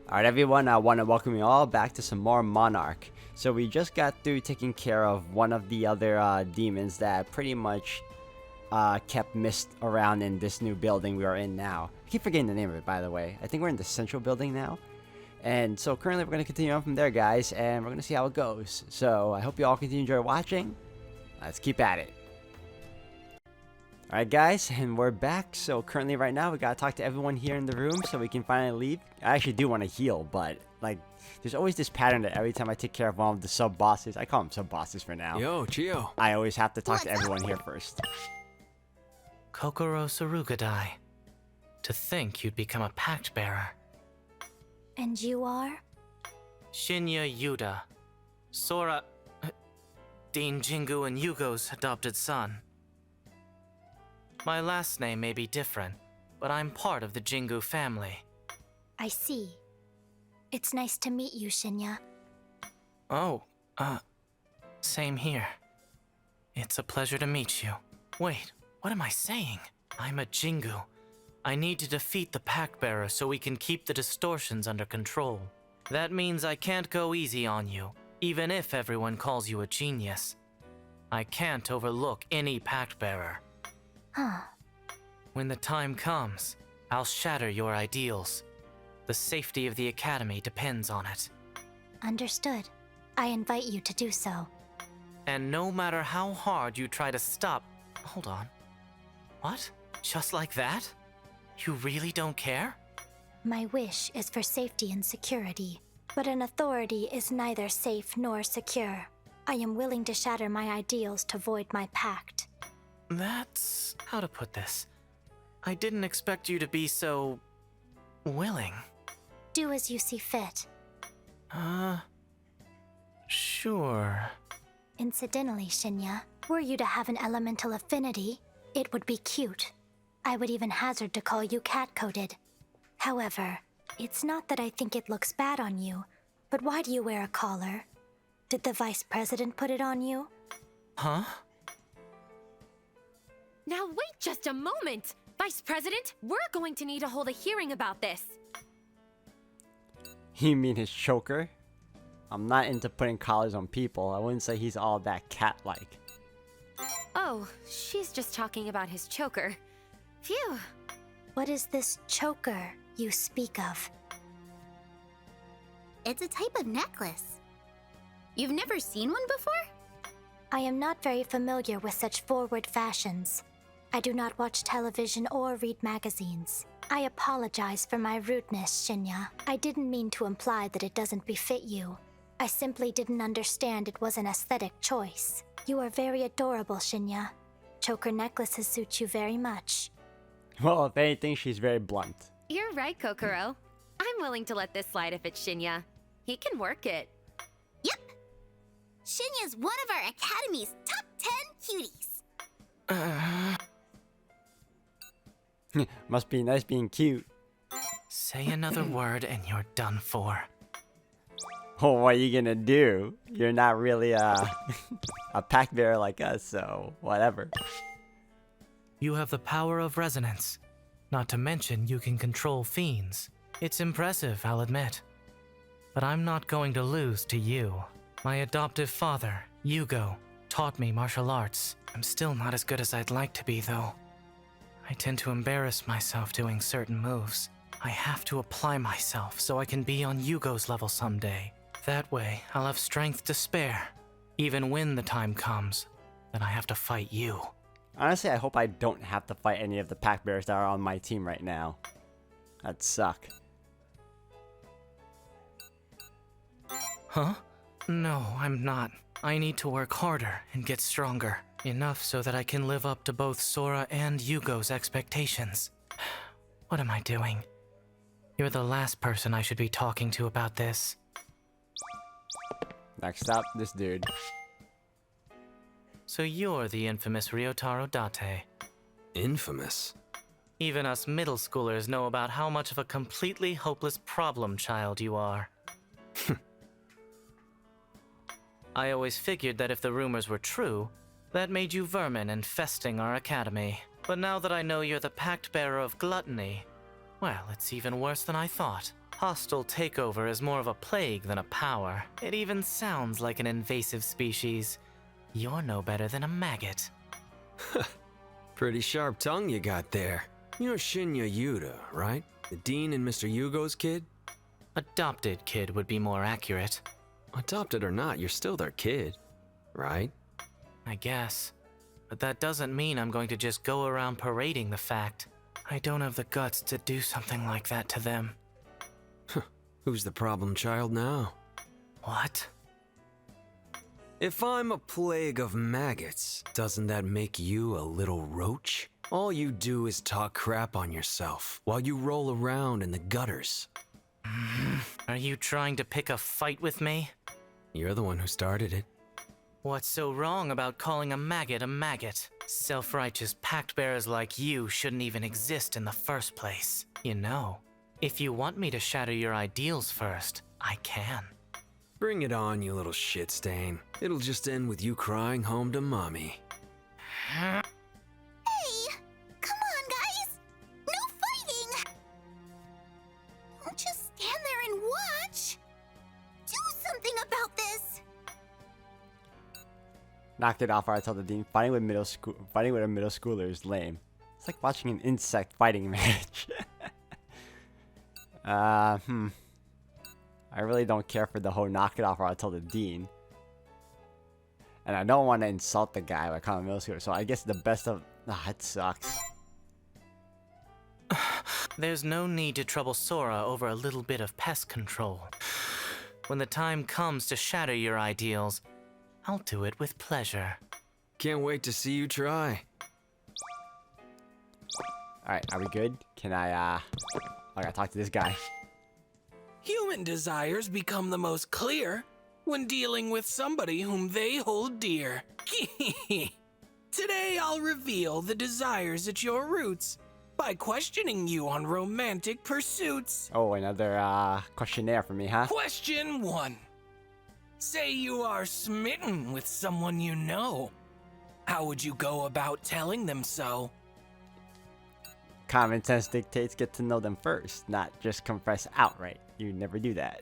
Alright everyone, I want to welcome you all back to some more Monarch. So we just got through taking care of one of the other demons that pretty much kept mist around in this new building we are in now. I keep forgetting the name of it, by the way. I think we're in the central building now. And so currently we're going to continue on from there, guys, and we're going to see how it goes. So I hope you all continue to enjoy watching. Let's keep at it. Alright guys, and we're back. So currently right now we gotta talk to everyone here in the room so we can finally leave. I actually do want to heal, but like there's always this pattern that every time I take care of one of the sub-bosses, I call them sub-bosses for now. Yo, Chio. I always have to talk to everyone here first. Kokoro Sarugadai. To think you'd become a pact bearer. And you are? Shinya Yuda. Sora... Dean Jingu and Yugo's adopted son. My last name may be different, but I'm part of the Jingu family. I see. It's nice to meet you, Shinya. Oh, same here. It's a pleasure to meet you. Wait, what am I saying? I'm a Jingu. I need to defeat the pact bearer so we can keep the distortions under control. That means I can't go easy on you, even if everyone calls you a genius. I can't overlook any pact bearer. Huh. When the time comes, I'll shatter your ideals. The safety of the Academy depends on it. Understood. I invite you to do so. And no matter how hard you try to stop... Hold on. What? Just like that? You really don't care? My wish is for safety and security, but an authority is neither safe nor secure. I am willing to shatter my ideals to void my pact. That's... how to put this? I didn't expect you to be so... willing. Do as you see fit. Sure. Incidentally, Shinya, were you to have an elemental affinity, it would be cute. I would even hazard to call you cat-coated. However, it's not that I think it looks bad on you, but why do you wear a collar? Did the Vice President put it on you? Huh? Now wait just a moment! Vice President, we're going to need to hold a hearing about this. You mean his choker? I'm not into putting collars on people. I wouldn't say he's all that cat-like. Oh, she's just talking about his choker. Phew. What is this choker you speak of? It's a type of necklace. You've never seen one before? I am not very familiar with such forward fashions. I do not watch television or read magazines. I apologize for my rudeness, Shinya. I didn't mean to imply that it doesn't befit you. I simply didn't understand it was an aesthetic choice. You are very adorable, Shinya. Choker necklaces suit you very much. Well, if anything, she's very blunt. You're right, Kokoro. I'm willing to let this slide if it's Shinya. He can work it. Yep. Shinya's one of our Academy's top 10 cuties. Must be nice being cute. Say another word and you're done for. Oh, what are you gonna do? You're not really a pack bearer like us, so whatever. You have the power of resonance. Not to mention you can control fiends. It's impressive, I'll admit. But I'm not going to lose to you. My adoptive father, Yugo, taught me martial arts. I'm still not as good as I'd like to be, though. I tend to embarrass myself doing certain moves. I have to apply myself so I can be on Yugo's level someday. That way, I'll have strength to spare, even when the time comes that I have to fight you. Honestly, I hope I don't have to fight any of the pack bearers that are on my team right now. That'd suck. Huh? No, I'm not. I need to work harder and get stronger. Enough so that I can live up to both Sora and Yugo's expectations. What am I doing? You're the last person I should be talking to about this. Next up, this dude. So you're the infamous Ryotaro Date. Infamous? Even us middle schoolers know about how much of a completely hopeless problem child you are. I always figured that if the rumors were true, that made you vermin infesting our academy. But now that I know you're the pact bearer of gluttony, well, it's even worse than I thought. Hostile takeover is more of a plague than a power. It even sounds like an invasive species. You're no better than a maggot. Pretty sharp tongue you got there. You're Shinya Yuta, right? The Dean and Mr. Yugo's kid? Adopted kid would be more accurate. Adopted or not, you're still their kid, right? I guess. But that doesn't mean I'm going to just go around parading the fact. I don't have the guts to do something like that to them. Who's the problem child now? What? If I'm a plague of maggots, doesn't that make you a little roach? All you do is talk crap on yourself while you roll around in the gutters. Are you trying to pick a fight with me? You're the one who started it. What's so wrong about calling a maggot a maggot? Self-righteous pact bearers like you shouldn't even exist in the first place. You know, if you want me to shatter your ideals first, I can. Bring it on, you little shit stain. It'll just end with you crying home to mommy. Hey! Come on, guys! No fighting! Don't just stand there and watch! Do something about this! Knocked it off, or I told the Dean. Fighting with a middle schooler is lame. It's like watching an insect fighting match. I really don't care for the whole knock it off, or I told the Dean. And I don't want to insult the guy by calling him middle schooler, so I guess the best of... it sucks. There's no need to trouble Sora over a little bit of pest control. When the time comes to shatter your ideals, I'll do it with pleasure. Can't wait to see you try. Alright, are we good? Can I gotta talk to this guy. Human desires become the most clear when dealing with somebody whom they hold dear. Today I'll reveal the desires at your roots by questioning you on romantic pursuits. Oh, another questionnaire for me, huh? Question 1. Say you are smitten with someone you know. How would you go about telling them so? Common sense dictates get to know them first, not just confess outright. You never do that.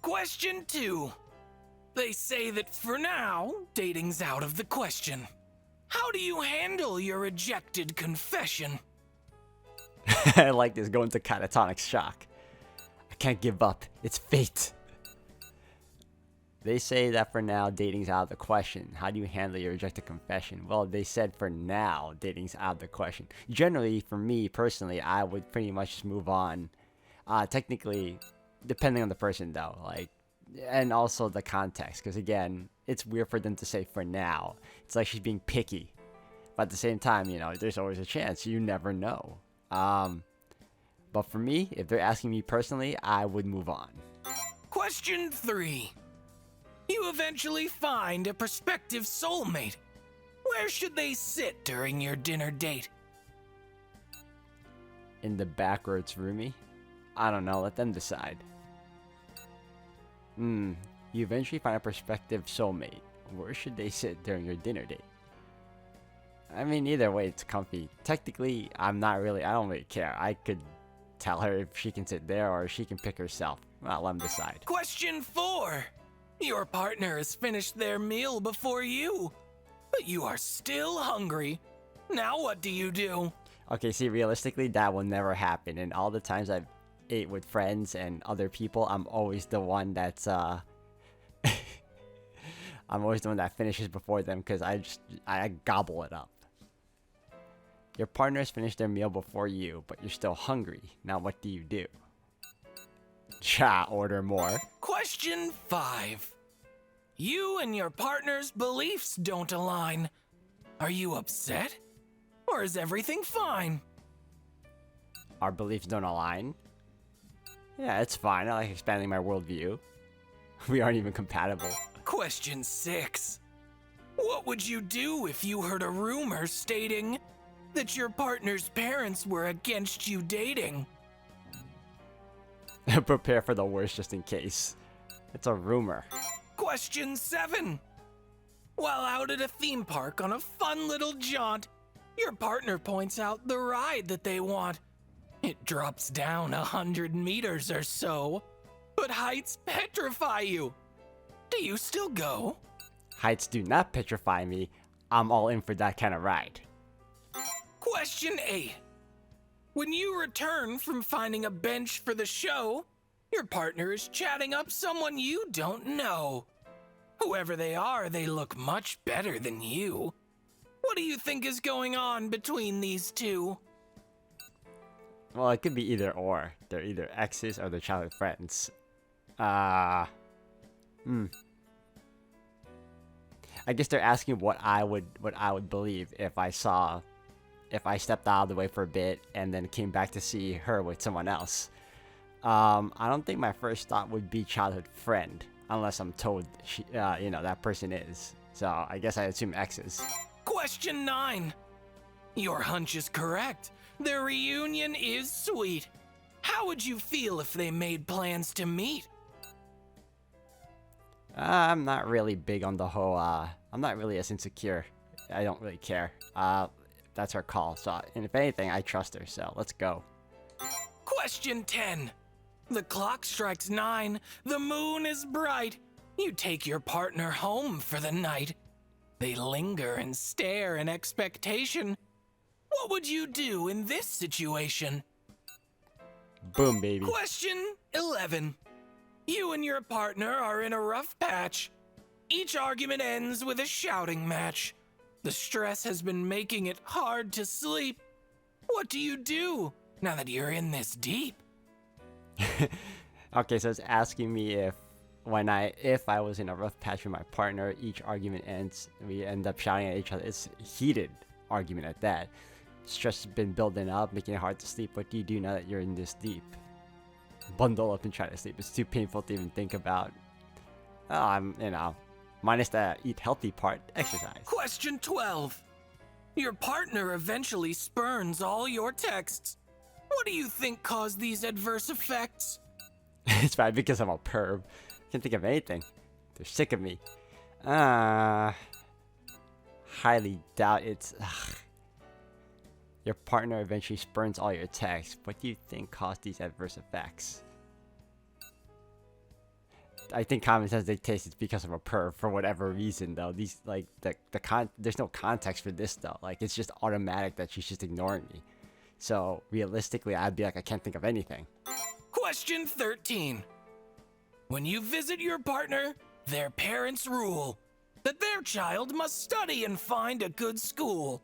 Question 2. They say that for now, dating's out of the question. How do you handle your rejected confession? I like this, going to catatonic shock. I can't give up. It's fate. They say that for now, dating's out of the question. How do you handle your rejected confession? Well, they said for now, dating's out of the question. Generally, for me, personally, I would pretty much just move on. Technically, depending on the person, though. And also the context. Because, again, it's weird for them to say for now. It's like she's being picky. But at the same time, there's always a chance. You never know. But for me, if they're asking me personally, I would move on. Question 3. You eventually find a prospective soulmate. Where should they sit during your dinner date? In the backwards roomie? I don't know, let them decide. You eventually find a prospective soulmate. Where should they sit during your dinner date? I mean, either way, it's comfy. Technically, I don't really care. I could tell her if she can sit there or she can pick herself. Well, let them decide. Question 4. Your partner has finished their meal before you, but you are still hungry. Now what do you do? Okay, see, realistically, that will never happen. And all the times I've ate with friends and other people, I'm always the one that's, I'm always the one that finishes before them because I gobble it up. Your partner has finished their meal before you, but you're still hungry. Now what do you do? Order more. Question 5. You and your partner's beliefs don't align. Are you upset? Or is everything fine? Our beliefs don't align? Yeah, it's fine. I like expanding my worldview. We aren't even compatible. Question 6. What would you do if you heard a rumor stating that your partner's parents were against you dating? Prepare for the worst just in case. It's a rumor. Question 7. While out at a theme park on a fun little jaunt, your partner points out the ride that they want. It drops down 100 meters or so, but heights petrify you. Do you still go? Heights do not petrify me. I'm all in for that kind of ride. Question 8. When you return from finding a bench for the show, your partner is chatting up someone you don't know. Whoever they are, they look much better than you. What do you think is going on between these two? Well, it could be either or. They're either exes or they're childhood friends. I guess they're asking what I would believe if I stepped out of the way for a bit and then came back to see her with someone else. I don't think my first thought would be childhood friend, unless I'm told she, that person is. So I guess I assume exes. Question 9. Your hunch is correct. Their reunion is sweet. How would you feel if they made plans to meet? I'm not really big on the whole, I'm not really as insecure. I don't really care. That's her call, so, and if anything, I trust her, so let's go. Question 10. The clock strikes 9. The moon is bright. You take your partner home for the night. They linger and stare in expectation. What would you do in this situation? Boom, baby. Question 11. You and your partner are in a rough patch. Each argument ends with a shouting match. The stress has been making it hard to sleep. What do you do now that you're in this deep? Okay, so it's asking me if I was in a rough patch with my partner, each argument ends, we end up shouting at each other. It's a heated argument at that. Stress has been building up, making it hard to sleep. What do you do now that you're in this deep? Bundle up and try to sleep. It's too painful to even think about. Minus the eat healthy part, exercise. Question 12. Your partner eventually spurns all your texts. What do you think caused these adverse effects? It's probably because I'm a perv. Can't think of anything. They're sick of me. Highly doubt it's... Your partner eventually spurns all your texts. What do you think caused these adverse effects? I think common sense dictates it's because of a perv for whatever reason, though. These, like, there's no context for this, though. Like, it's just automatic that she's just ignoring me. So, realistically, I'd be like, I can't think of anything. Question 13. When you visit your partner, their parents rule that their child must study and find a good school.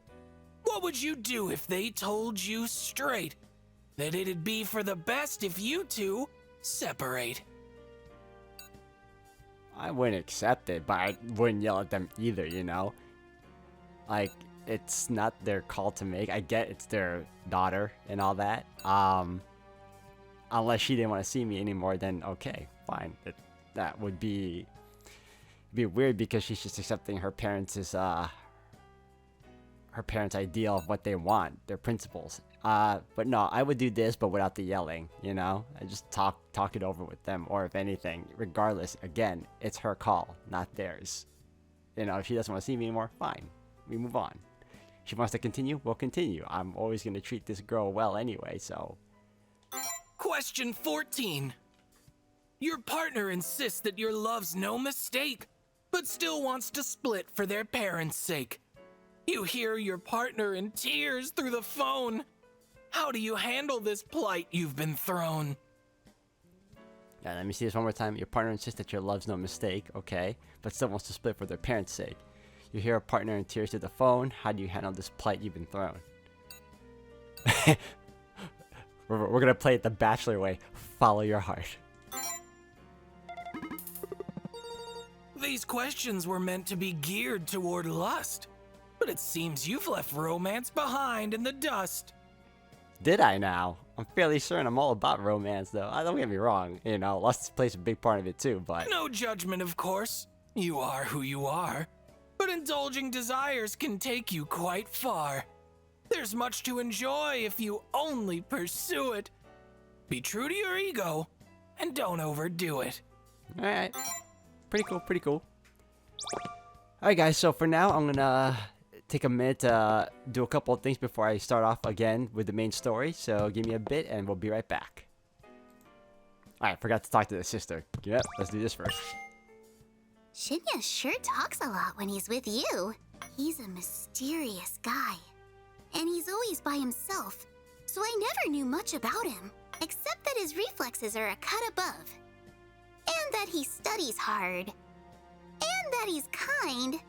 What would you do if they told you straight that it'd be for the best if you two separate? I wouldn't accept it, but I wouldn't yell at them either, you know? Like, it's not their call to make. I get it's their daughter and all that. Unless she didn't want to see me anymore, then okay, fine. That would be weird because she's just accepting her parents' ideal of what they want, their principles. But no, I would do this, but without the yelling, you know? I just talk it over with them, or if anything, regardless, again, it's her call, not theirs. You know, if she doesn't want to see me anymore, fine, we move on. She wants to continue, we'll continue. I'm always going to treat this girl well anyway, so... Question 14. Your partner insists that your love's no mistake, but still wants to split for their parents' sake. You hear your partner in tears through the phone. How do you handle this plight you've been thrown? Yeah, let me see this one more time. Your partner insists that your love's no mistake, okay, but still wants to split for their parents' sake. You hear a partner in tears through the phone. How do you handle this plight you've been thrown? We're gonna play it the Bachelor way. Follow your heart. These questions were meant to be geared toward lust, but it seems you've left romance behind in the dust. Did I now? I'm fairly certain I'm all about romance, though. Don't get me wrong. You know, lust plays a big part of it too, but... No judgment, of course. You are who you are. But indulging desires can take you quite far. There's much to enjoy if you only pursue it. Be true to your ego, and don't overdo it. Alright. Pretty cool, pretty cool. Alright guys, so for now I'm gonna take a minute to do a couple of things before I start off again with the main story. So give me a bit and we'll be right back. Alright, forgot to talk to the sister. Yep, let's do this first. Shinya sure talks a lot when he's with you. He's a mysterious guy. And he's always by himself, so I never knew much about him, except that his reflexes are a cut above. And that he studies hard. And that he's kind.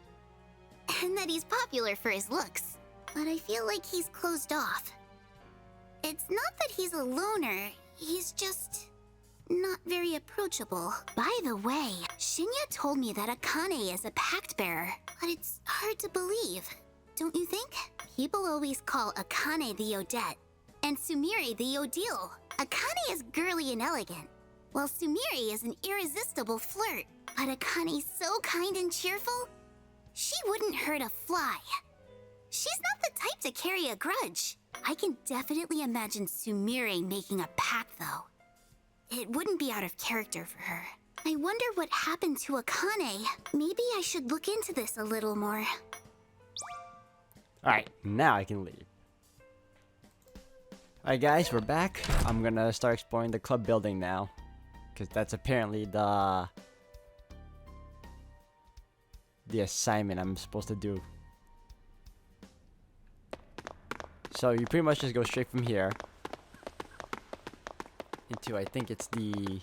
And that he's popular for his looks. But I feel like he's closed off. It's not that he's a loner, he's just not very approachable. By the way, Shinya told me that Akane is a pact bearer, but it's hard to believe, don't you think? People always call Akane the Odette, and Sumire the Odile. Akane is girly and elegant, while Sumire is an irresistible flirt. But Akane's so kind and cheerful, she wouldn't hurt a fly. She's not the type to carry a grudge. I can definitely imagine Sumire making a pact, though. It wouldn't be out of character for her. I wonder what happened to Akane. Maybe I should look into this a little more. Alright, now I can leave. Alright guys, we're back. I'm gonna start exploring the club building now. Because that's apparently the assignment I'm supposed to do. So you pretty much just go straight from here into, I think it's the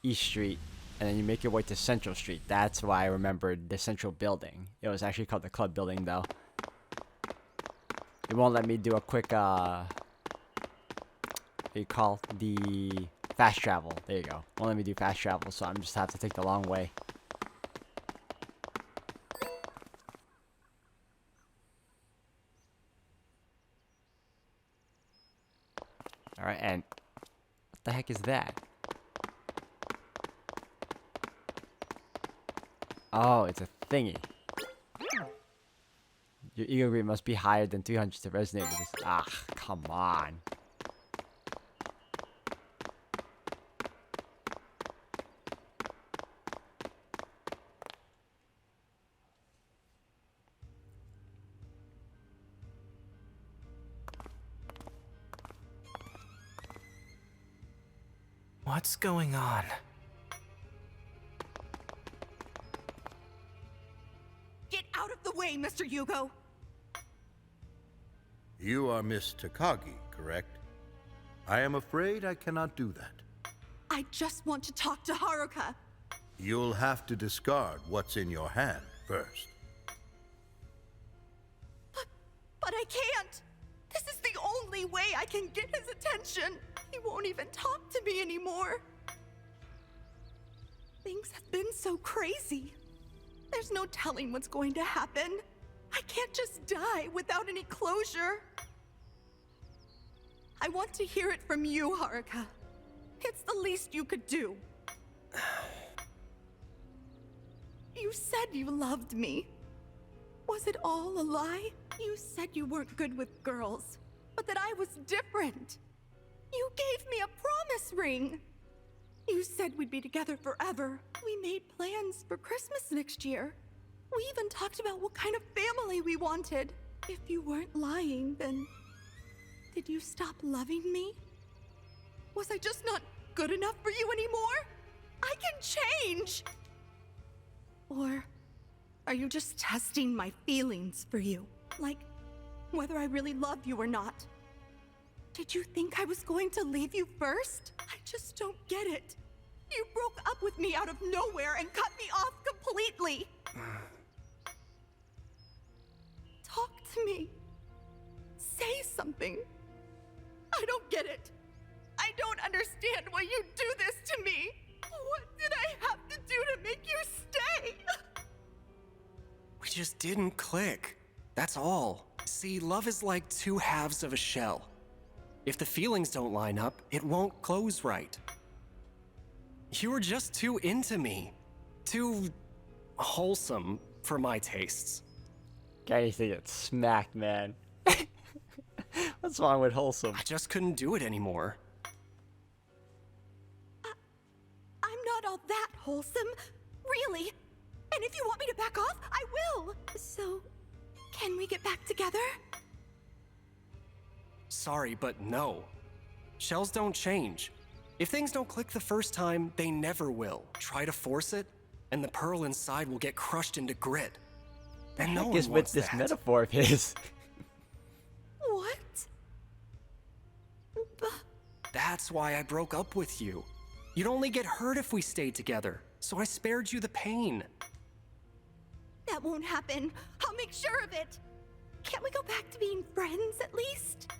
East Street, and then you make your way to Central Street. That's why I remembered the Central Building. It was actually called the Club Building, though. It won't let me do a quick, what do you call the fast travel? There you go. Won't let me do fast travel, so I'm just have to take the long way. Alright, and what the heck is that? Oh, it's a thingy. Your ego grade must be higher than 300 to resonate with this. Ah, come on. What's going on? Get out of the way, Mr. Yugo! You are Miss Takagi, correct? I am afraid I cannot do that. I just want to talk to Haruka. You'll have to discard what's in your hand first. But I can't! This is the only way I can get his attention! He won't even talk to me anymore! Things have been so crazy. There's no telling what's going to happen. I can't just die without any closure. I want to hear it from you, Haruka. It's the least you could do. You said you loved me. Was it all a lie? You said you weren't good with girls, but that I was different. You gave me a promise ring. You said we'd be together forever. We made plans for Christmas next year. We even talked about what kind of family we wanted. If you weren't lying, then did you stop loving me? Was I just not good enough for you anymore? I can change! Or are you just testing my feelings for you? Like, whether I really love you or not? Did you think I was going to leave you first? I just don't get it. You broke up with me out of nowhere and cut me off completely. Talk to me. Say something. I don't get it. I don't understand why you do this to me. What did I have to do to make you stay? We just didn't click. That's all. See, love is like two halves of a shell. If the feelings don't line up, it won't close right. You were just too into me. Too wholesome for my tastes. Guy to get smacked, man. What's wrong with wholesome? I just couldn't do it anymore. I'm not all that wholesome. Really. And if you want me to back off, I will. So, can we get back together? Sorry, but no. Shells don't change. If things don't click the first time, they never will. Try to force it, and the pearl inside will get crushed into grit. And no Heck one is with wants this that. metaphor of his. What? That's why I broke up with you. You'd only get hurt if we stayed together, so I spared you the pain. That won't happen. I'll make sure of it. Can't we go back to being friends at least?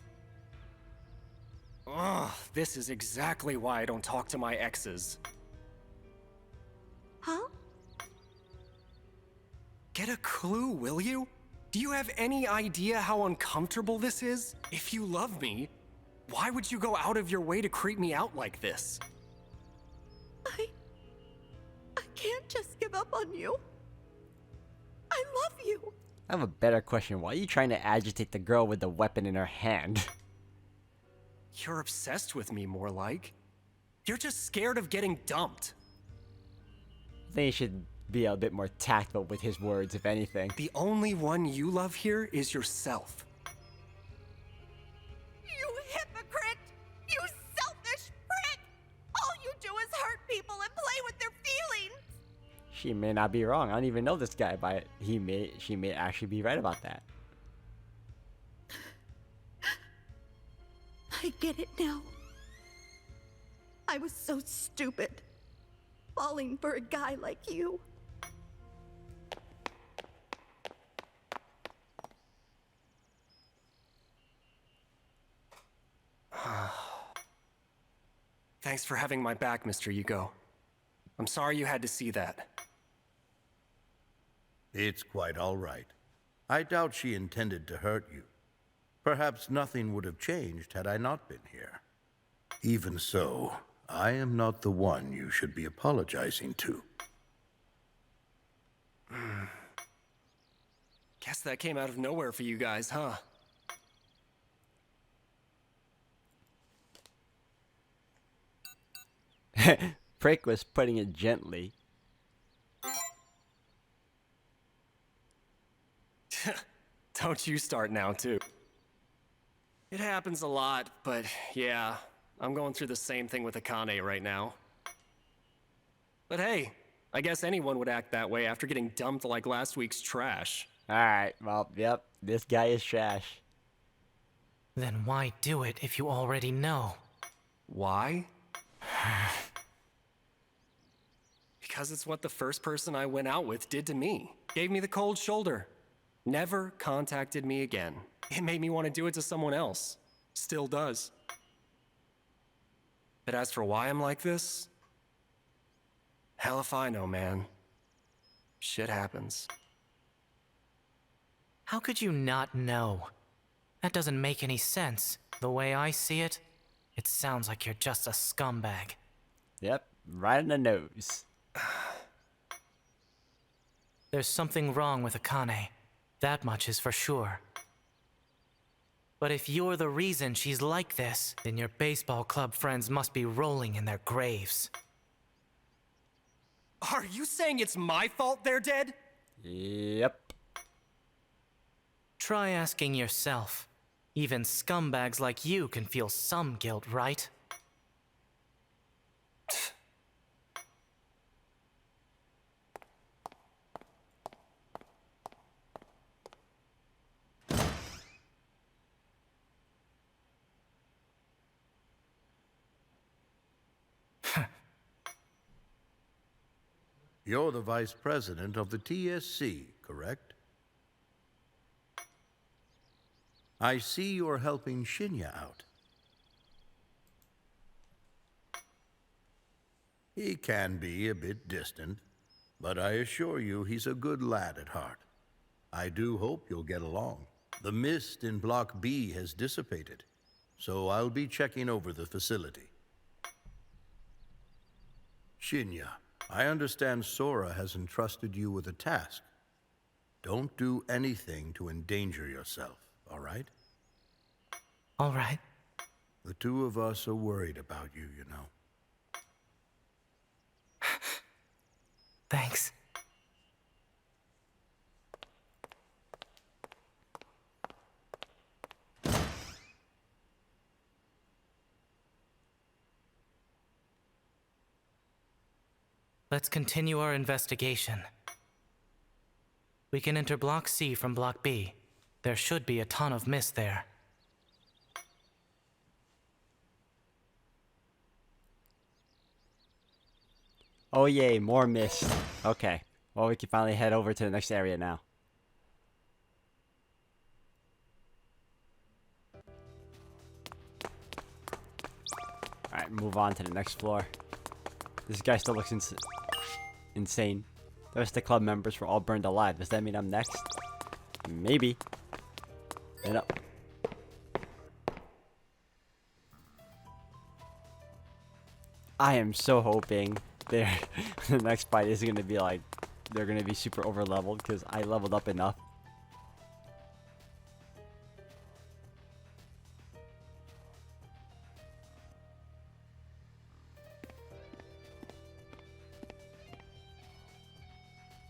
Ugh, this is exactly why I don't talk to my exes. Huh? Get a clue, will you? Do you have any idea how uncomfortable this is? If you love me, why would you go out of your way to creep me out like this? I can't just give up on you. I love you. I have a better question. Why are you trying to agitate the girl with the weapon in her hand? You're obsessed with me, more like. You're just scared of getting dumped. I think he should be a bit more tactful with his words, if anything. The only one you love here is yourself. You hypocrite! You selfish prick! All you do is hurt people and play with their feelings! She may not be wrong. I don't even know this guy, but she may actually be right about that. I get it now. I was so stupid. Falling for a guy like you. Thanks for having my back, Mr. Yugo. I'm sorry you had to see that. It's quite all right. I doubt she intended to hurt you. Perhaps nothing would have changed had I not been here. Even so, I am not the one you should be apologizing to. Guess that came out of nowhere for you guys, huh? Prick was putting it gently. Don't you start now, too. It happens a lot, but yeah, I'm going through the same thing with Akane right now. But hey, I guess anyone would act that way after getting dumped like last week's trash. Alright, well, yep, this guy is trash. Then why do it if you already know? Why? Because it's what the first person I went out with did to me. Gave me the cold shoulder. Never contacted me again. It made me want to do it to someone else. Still does. But as for why I'm like this, hell if I know, man. Shit happens. How could you not know? That doesn't make any sense. The way I see it, it sounds like you're just a scumbag. Yep, right in the nose. There's something wrong with Akane. That much is for sure. But if you're the reason she's like this, then your baseball club friends must be rolling in their graves. Are you saying it's my fault they're dead? Yep. Try asking yourself. Even scumbags like you can feel some guilt, right? You're the vice president of the TSC, correct? I see you're helping Shinya out. He can be a bit distant, but I assure you he's a good lad at heart. I do hope you'll get along. The mist in Block B has dissipated, so I'll be checking over the facility. Shinya, I understand Sora has entrusted you with a task. Don't do anything to endanger yourself, all right? All right. The two of us are worried about you, you know. Thanks. Let's continue our investigation. We can enter Block C from Block B. There should be a ton of mist there. Oh yay, more mist. Okay. Well, we can finally head over to the next area now. Alright, move on to the next floor. This guy still looks insane. The rest of the club members were all burned alive. Does that mean I'm next? Maybe. And up. I am so hoping the next fight is gonna be like they're gonna be super over leveled because I leveled up enough.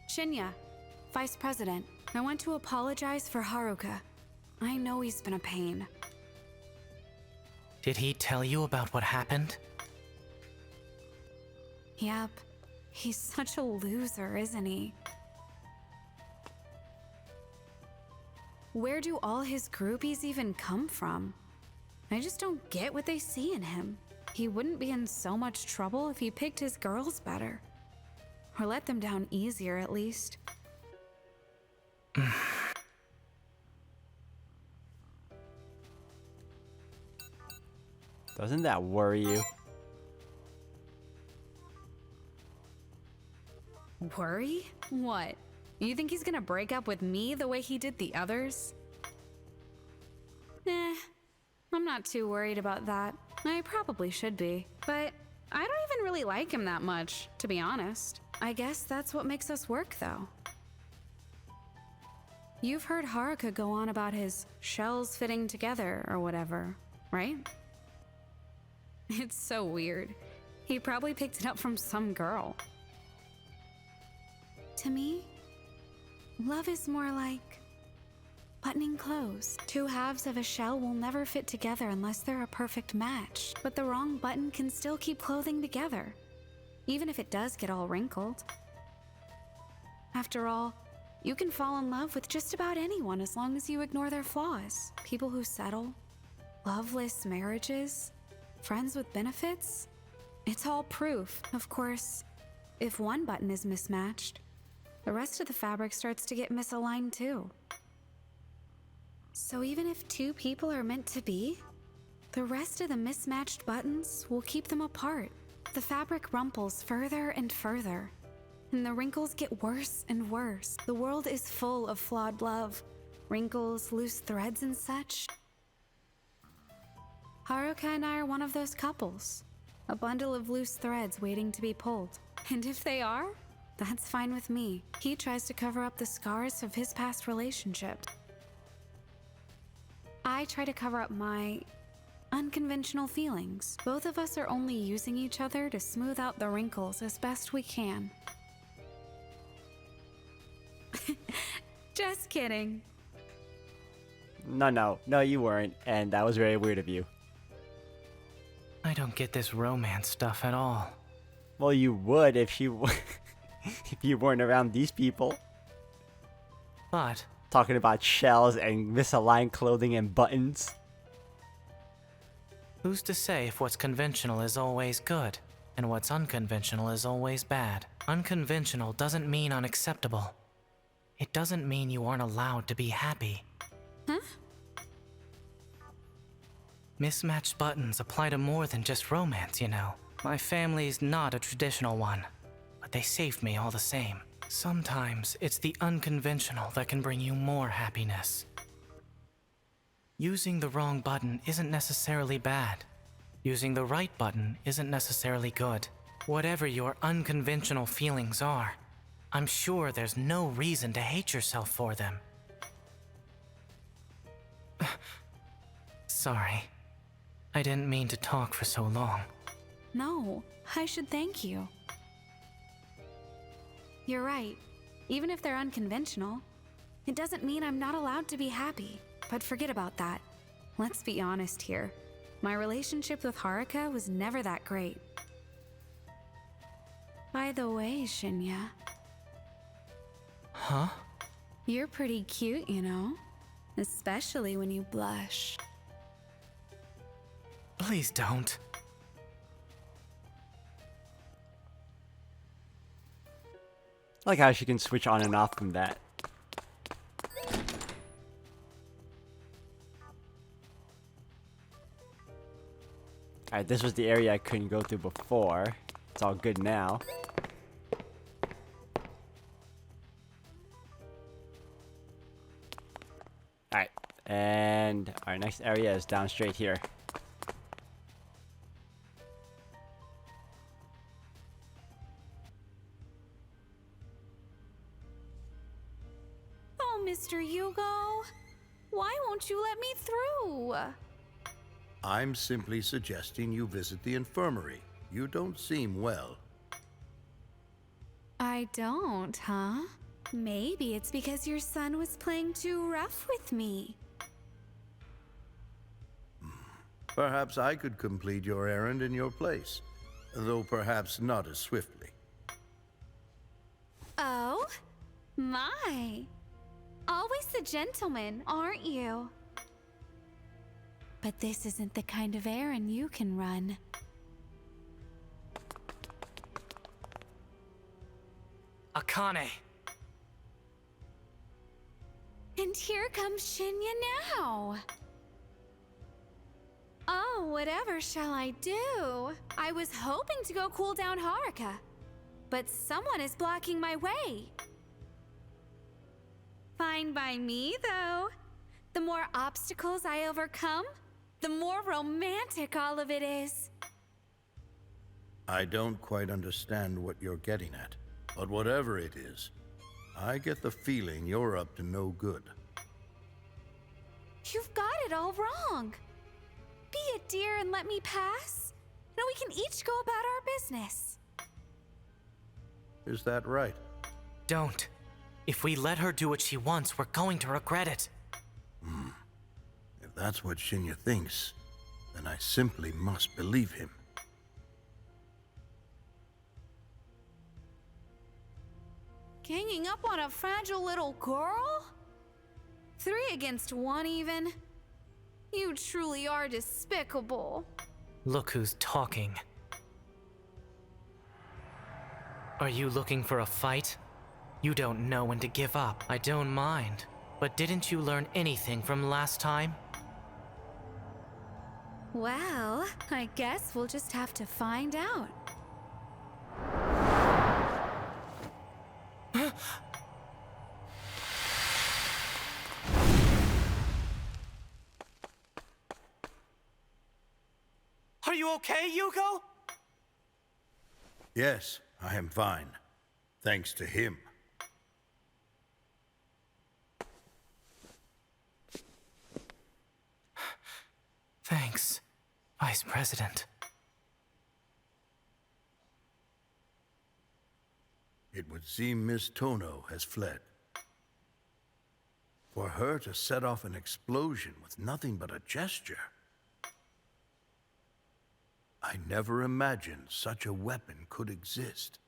Shinya, Vice President, I want to apologize for Haruka. I know he's been a pain. Did he tell you about what happened? Yep. He's such a loser, isn't he? Where do all his groupies even come from? I just don't get what they see in him. He wouldn't be in so much trouble if he picked his girls better. Or let them down easier, at least. Doesn't that worry you? Worry? What? You think he's gonna break up with me the way he did the others? Nah, I'm not too worried about that. I probably should be. But I don't even really like him that much, to be honest. I guess that's what makes us work, though. You've heard Haruka go on about his shells fitting together or whatever, right? It's so weird. He probably picked it up from some girl. To me, love is more like buttoning clothes. Two halves of a shell will never fit together unless they're a perfect match, but the wrong button can still keep clothing together, even if it does get all wrinkled. After all, you can fall in love with just about anyone as long as you ignore their flaws. People who settle, loveless marriages, friends with benefits, it's all proof. Of course, if one button is mismatched, the rest of the fabric starts to get misaligned too. So even if two people are meant to be, the rest of the mismatched buttons will keep them apart. The fabric rumples further and further, and the wrinkles get worse and worse. The world is full of flawed love, wrinkles, loose threads, and such. Haruka and I are one of those couples, a bundle of loose threads waiting to be pulled. And if they are, that's fine with me. He tries to cover up the scars of his past relationships. I try to cover up my unconventional feelings. Both of us are only using each other to smooth out the wrinkles as best we can. Just kidding. No, you weren't, and that was very weird of you. I don't get this romance stuff at all. Well, you would if you if you weren't around these people. But Talking about shells and misaligned clothing and buttons. who's to say if what's conventional is always good, and what's unconventional is always bad? Unconventional doesn't mean unacceptable. It doesn't mean you aren't allowed to be happy. Huh? Mismatched buttons apply to more than just romance, you know. My family's not a traditional one, but they saved me all the same. Sometimes it's the unconventional that can bring you more happiness. Using the wrong button isn't necessarily bad. Using the right button isn't necessarily good. Whatever your unconventional feelings are, I'm sure there's no reason to hate yourself for them. Sorry. I didn't mean to talk for so long. No, I should thank you. You're right. Even if they're unconventional, it doesn't mean I'm not allowed to be happy. But forget about that. Let's be honest here. My relationship with Haruka was never that great. By the way, Shinya, Huh? you're pretty cute, you know? Especially when you blush. Please don't. I like how she can switch on and off from that. Alright, this was the area I couldn't go through before. It's all good now. Alright, and our next area is down straight here. Oh, Mr. Yugo, why won't you let me through? I'm simply suggesting you visit the infirmary. You don't seem well. I don't, huh? Maybe it's because your son was playing too rough with me. Perhaps I could complete your errand in your place, though perhaps not as swiftly. Oh, my. Always the gentleman, aren't you? But this isn't the kind of errand you can run. Akane. And here comes Shinya now. Oh, whatever shall I do? I was hoping to go cool down Haruka, but someone is blocking my way. Fine by me, though. The more obstacles I overcome, the more romantic all of it is. I don't quite understand what you're getting at, but whatever it is, I get the feeling you're up to no good. You've got it all wrong. Be a dear and let me pass, and we can each go about our business. Is that right? Don't. If we let her do what she wants, we're going to regret it. If that's what Shinya thinks, then I simply must believe him. Ganging up on a fragile little girl? 3 against 1 even? You truly are despicable. Look who's talking. Are you looking for a fight? You don't know when to give up. I don't mind. But didn't you learn anything from last time? Well, I guess we'll just have to find out. Are you okay, Yugo? Yes, I am fine. Thanks to him. Thanks, Vice President. It would seem Miss Tono has fled. For her to set off an explosion with nothing but a gesture. I never imagined such a weapon could exist.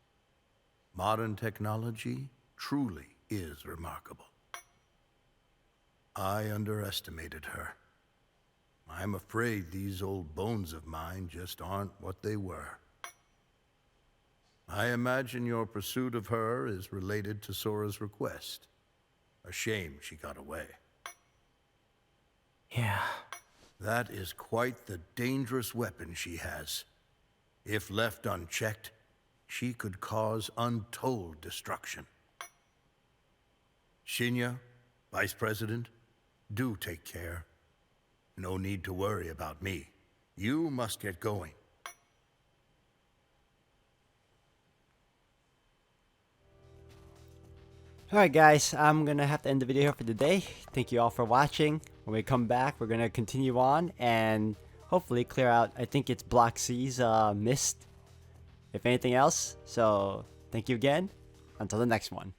Modern technology truly is remarkable. I underestimated her. I'm afraid these old bones of mine just aren't what they were. I imagine your pursuit of her is related to Sora's request. A shame she got away. Yeah. That is quite the dangerous weapon she has. If left unchecked, she could cause untold destruction. Shinya, Vice President, do take care. No need to worry about me. You must get going. Alright guys, I'm gonna have to end the video here for today. Thank you all for watching. When we come back, we're gonna continue on and hopefully clear out, I think it's Block C's mist, if anything else. So, thank you again. Until the next one.